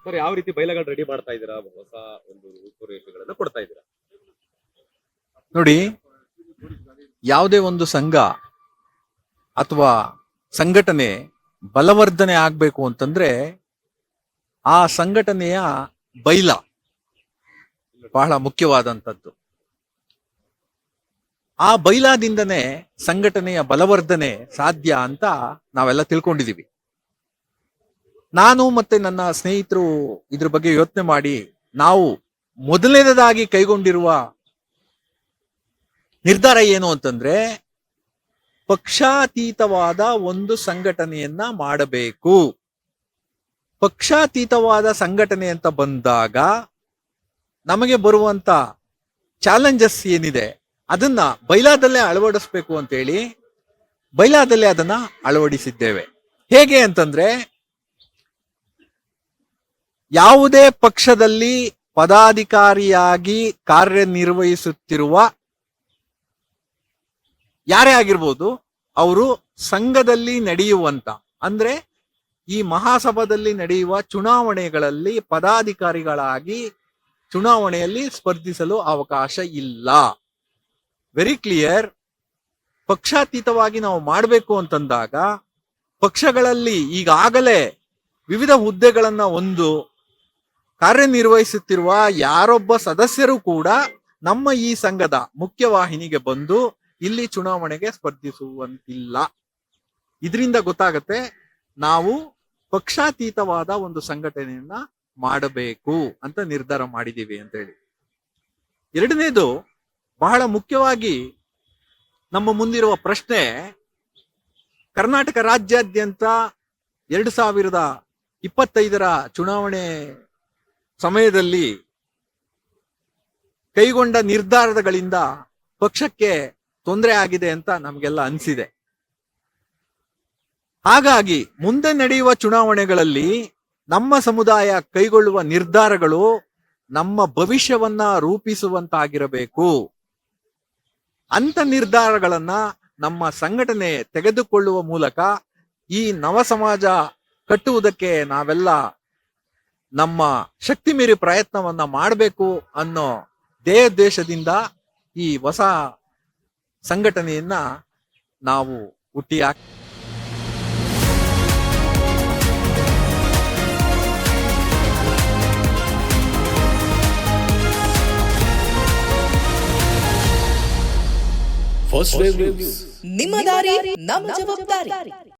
Sir ಯಾವ ರೀತಿ ಬೈಲಗಳು ready ಮಾಡ್ತಾ ಇದ್ದೀರಾ? ಹೊಸ ಒಂದು ರೂಪುರೇಷೆಗಳನ್ನ ಕೊಡ್ತಾ ಇದ್ದೀರಾ? ನೋಡಿ, ಯಾವುದೇ ಒಂದು ಸಂಘ ಅಥವಾ ಸಂಘಟನೆ ಬಲವರ್ಧನೆ ಆಗ್ಬೇಕು ಅಂತಂದ್ರೆ ಆ ಸಂಘಟನೆಯ ಬೈಲ ಬಹಳ ಮುಖ್ಯವಾದಂಥದ್ದು. ಆ ಬೈಲಾದಿಂದನೇ ಸಂಘಟನೆಯ ಬಲವರ್ಧನೆ ಸಾಧ್ಯ ಅಂತ ನಾವೆಲ್ಲ ತಿಳ್ಕೊಂಡಿದೀವಿ. ನಾನು ಮತ್ತೆ ನನ್ನ ಸ್ನೇಹಿತರು ಇದ್ರ ಬಗ್ಗೆ ಯೋಚನೆ ಮಾಡಿ ನಾವು ಮೊದಲನೇದಾಗಿ ಕೈಗೊಂಡಿರುವ ನಿರ್ಧಾರ ಏನು ಅಂತಂದ್ರೆ, ಪಕ್ಷಾತೀತವಾದ ಒಂದು ಸಂಘಟನೆಯನ್ನ ಮಾಡಬೇಕು. ಪಕ್ಷಾತೀತವಾದ ಸಂಘಟನೆ ಅಂತ ಬಂದಾಗ ನಮಗೆ ಬರುವಂತ ಚಾಲೆಂಜಸ್ ಏನಿದೆ ಅದನ್ನ ಬೈಲಾದಲ್ಲೇ ಅಳವಡಿಸ್ಬೇಕು ಅಂತೇಳಿ ಬೈಲಾದಲ್ಲೇ ಅದನ್ನ ಅಳವಡಿಸಿದ್ದೇವೆ. ಹೇಗೆ ಅಂತಂದ್ರೆ, ಯಾವುದೇ ಪಕ್ಷದಲ್ಲಿ ಪದಾಧಿಕಾರಿಯಾಗಿ ಕಾರ್ಯನಿರ್ವಹಿಸುತ್ತಿರುವ ಯಾರೇ ಆಗಿರ್ಬೋದು, ಅವರು ಸಂಘದಲ್ಲಿ ನಡೆಯುವಂತ ಅಂದ್ರೆ ಈ ಮಹಾಸಭಾದಲ್ಲಿ ನಡೆಯುವ ಚುನಾವಣೆಗಳಲ್ಲಿ ಪದಾಧಿಕಾರಿಗಳಾಗಿ ಚುನಾವಣೆಯಲ್ಲಿ ಸ್ಪರ್ಧಿಸಲು ಅವಕಾಶ ಇಲ್ಲ. Very clear. ಪಕ್ಷಾತೀತವಾಗಿ ನಾವು ಮಾಡಬೇಕು ಅಂತಂದಾಗ ಪಕ್ಷಗಳಲ್ಲಿ ಈಗಾಗಲೇ ವಿವಿಧ ಹುದ್ದೆಗಳನ್ನ ಒಂದು ಕಾರ್ಯನಿರ್ವಹಿಸುತ್ತಿರುವ ಯಾರೊಬ್ಬ ಸದಸ್ಯರು ಕೂಡ ನಮ್ಮ ಈ ಸಂಘದ ಮುಖ್ಯವಾಹಿನಿಗೆ ಬಂದು ಇಲ್ಲಿ ಚುನಾವಣೆಗೆ ಸ್ಪರ್ಧಿಸುವಂತಿಲ್ಲ. ಇದರಿಂದ ಗೊತ್ತಾಗತ್ತೆ ನಾವು ಪಕ್ಷಾತೀತವಾದ ಒಂದು ಸಂಘಟನೆಯನ್ನ ಮಾಡಬೇಕು ಅಂತ ನಿರ್ಧಾರ ಮಾಡಿದೀವಿ ಅಂತ ಹೇಳಿ. ಎರಡನೇದು, ಬಹಳ ಮುಖ್ಯವಾಗಿ ನಮ್ಮ ಮುಂದಿರುವ ಪ್ರಶ್ನೆ, ಕರ್ನಾಟಕ ರಾಜ್ಯಾದ್ಯಂತ 2025 ಚುನಾವಣೆ ಸಮಯದಲ್ಲಿ ಕೈಗೊಂಡ ನಿರ್ಧಾರಗಳಿಂದ ಪಕ್ಷಕ್ಕೆ ತೊಂದರೆ ಆಗಿದೆ ಅಂತ ನಮಗೆಲ್ಲ ಅನಿಸಿದೆ. ಹಾಗಾಗಿ ಮುಂದೆ ನಡೆಯುವ ಚುನಾವಣೆಗಳಲ್ಲಿ ನಮ್ಮ ಸಮುದಾಯ ಕೈಗೊಳ್ಳುವ ನಿರ್ಧಾರಗಳು ನಮ್ಮ ಭವಿಷ್ಯವನ್ನ ರೂಪಿಸುವಂತಾಗಿರಬೇಕು. ಅಂತ ನಿರ್ಧಾರಗಳನ್ನ ನಮ್ಮ ಸಂಘಟನೆ ತೆಗೆದುಕೊಳ್ಳುವ ಮೂಲಕ ಈ ನವ ಸಮಾಜ ಕಟ್ಟುವುದಕ್ಕೆ ನಾವೆಲ್ಲ ನಮ್ಮ ಶಕ್ತಿ ಮೀರಿ ಪ್ರಯತ್ನವನ್ನ ಮಾಡಬೇಕು ಅನ್ನೋ ದೇಶದಿಂದ ಈ ಹೊಸ ಸಂಘಟನೆಯನ್ನ ನಾವು ಹುಟ್ಟಿ ನಿಮ್ಮ ದಾರಿ ನಮ್ಮ ಜವಾಬ್ದಾರಿ.